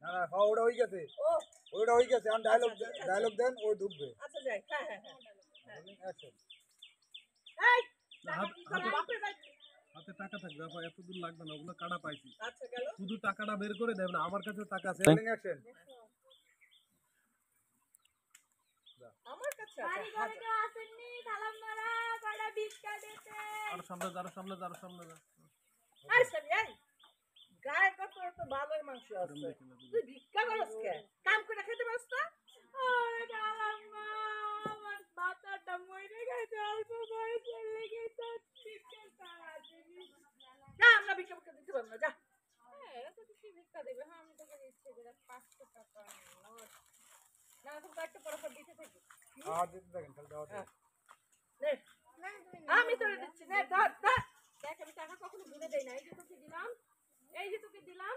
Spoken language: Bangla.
না না হ্যাঁ ওটা হয়ে গেছে ও ওটা হয়ে গেছে এখন ডায়লগ ডায়লগ দেন ও ঢুকবে আচ্ছা যাই হ্যাঁ হ্যাঁ হ্যাঁ অ্যাকশন এই হাতে বাপরে ভাই হাতে টাকা থাকবে আপা এত দূর লাগবে না ওগুলো কাটা পাইছি আচ্ছা গেল শুধু টাকাটা বের করে দেব না আমার কাছে টাকা আছে অ্যাকশন আমার কাছে বাড়ি ঘরে কেউ আসেননি তালা মারা কয়টা ভিক্ষা দিতে আর সামনে যা আরে সামি এই গায়ে কত তো ভালোই মাংস আছে তুই ভিক্ষা করস কে কাম করে খেতে পারছ না ওরে কালাম্মা আমার বাচ্চাটা মরে গেছে অল্প বয়সে লেগে তো ভিক্ষা তারা দিবি যা আমরা ভিক্ষা করতে দিতে পারবো না যা এরা তো কিছু ভিক্ষা দেবে হ্যাঁ আমি তোকে দিচ্ছি যেটা 500 টাকা নোট না তুমি একটা পর দিতে থাকি আর দিতে দেখেন খালি দাও নে না তুমি আমি তোরে দিচ্ছি নে ধর ধর দেখ আমি টাকা কখনো ভুলে দেই না এই যে তোকে দিলাম